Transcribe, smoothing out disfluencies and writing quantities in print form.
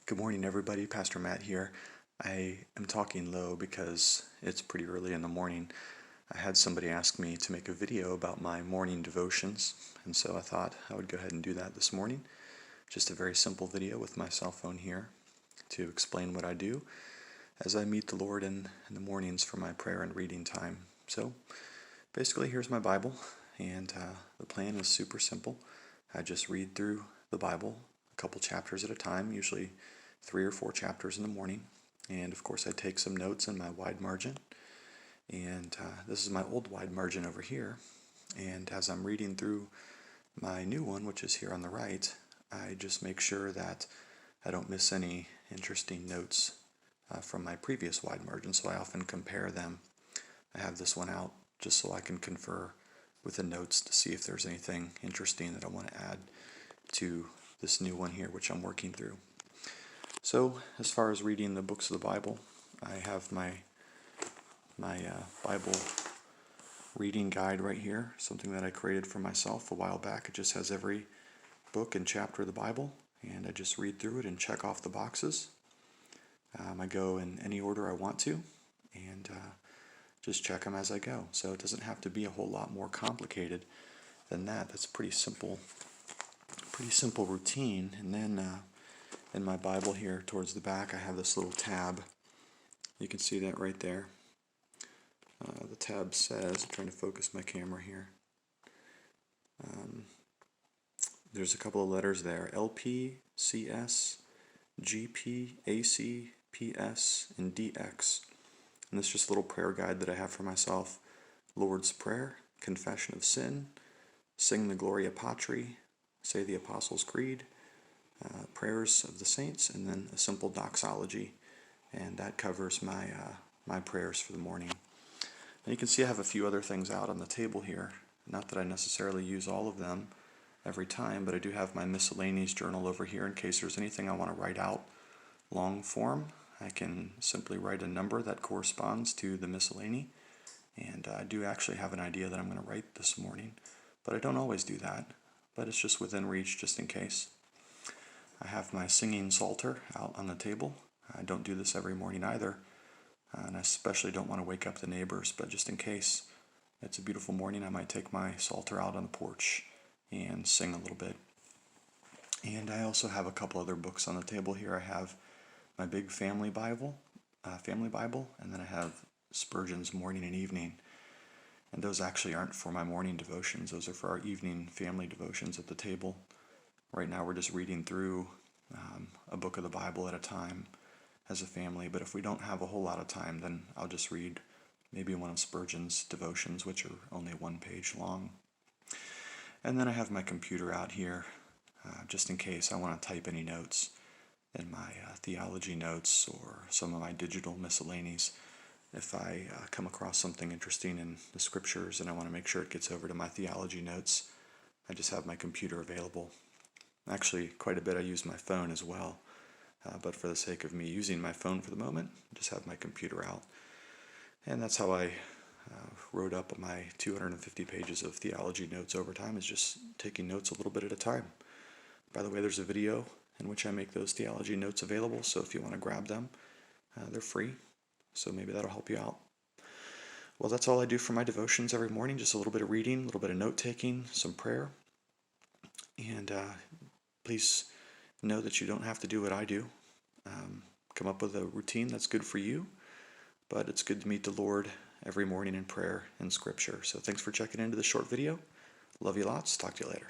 Good morning, everybody. Pastor Matt here. I am talking low because it's pretty early in the morning. I had somebody ask me to make a video about my morning devotions, and so I thought I would go ahead and do that this morning. Just a very simple video with my cell phone here to explain what I do as I meet the Lord in the mornings for my prayer and reading time. So basically, here's my Bible, and the plan is super simple. I just read through the Bible a couple chapters at a time, usually 3 or 4 chapters in the morning, and of course I take some notes in my wide margin, and this is my old wide margin over here, and as I'm reading through my new one, which is here on the right, I just make sure that I don't miss any interesting notes from my previous wide margin, so I often compare them. I have this one out just so I can confer with the notes to see if there's anything interesting that I want to add to this new one here, which I'm working through. So, as far as reading the books of the Bible, I have my Bible reading guide right here, something that I created for myself a while back. It just has every book and chapter of the Bible, and I just read through it and check off the boxes. I go in any order I want to, and just check them as I go. So it doesn't have to be a whole lot more complicated than that. That's a pretty simple routine. And then in my Bible here towards the back, I have this little tab. You can see that right there. The tab says, I'm trying to focus my camera here. There's a couple of letters there, LP, CS, GP, AC, PS, and DX. And this is just a little prayer guide that I have for myself. Lord's Prayer, Confession of Sin, Sing the Gloria Patri, Say the Apostles' Creed, Prayers of the Saints, and then a simple doxology. And that covers my prayers for the morning. And you can see I have a few other things out on the table here. Not that I necessarily use all of them every time, but I do have my miscellaneous journal over here in case there's anything I want to write out long form. I can simply write a number that corresponds to the miscellany, and I do actually have an idea that I'm going to write this morning, but I don't always do that, but it's just within reach just in case. I have my singing psalter out on the table. I don't do this every morning either, and I especially don't want to wake up the neighbors, but just in case it's a beautiful morning, I might take my psalter out on the porch and sing a little bit. And I also have a couple other books on the table here. I have my big family Bible, and then I have Spurgeon's Morning and Evening. And those actually aren't for my morning devotions. Those are for our evening family devotions at the table. Right now we're just reading through a book of the Bible at a time as a family, but if we don't have a whole lot of time, then I'll just read maybe one of Spurgeon's devotions, which are only 1 page long. And then I have my computer out here, just in case I want to type any notes in my theology notes or some of my digital miscellanies. If I come across something interesting in the scriptures and I want to make sure it gets over to my theology notes, I just have my computer available. Actually, quite a bit I use my phone as well, but for the sake of me using my phone for the moment, I just have my computer out. And that's how I wrote up my 250 pages of theology notes over time, is just taking notes a little bit at a time. By the way, there's a video in which I make those theology notes available, so if you want to grab them, they're free, so maybe that'll help you out. Well, that's all I do for my devotions every morning, just a little bit of reading, a little bit of note-taking, some prayer, and please know that you don't have to do what I do. Come up with a routine that's good for you, but it's good to meet the Lord every morning in prayer and Scripture. So thanks for checking into this short video. Love you lots. Talk to you later.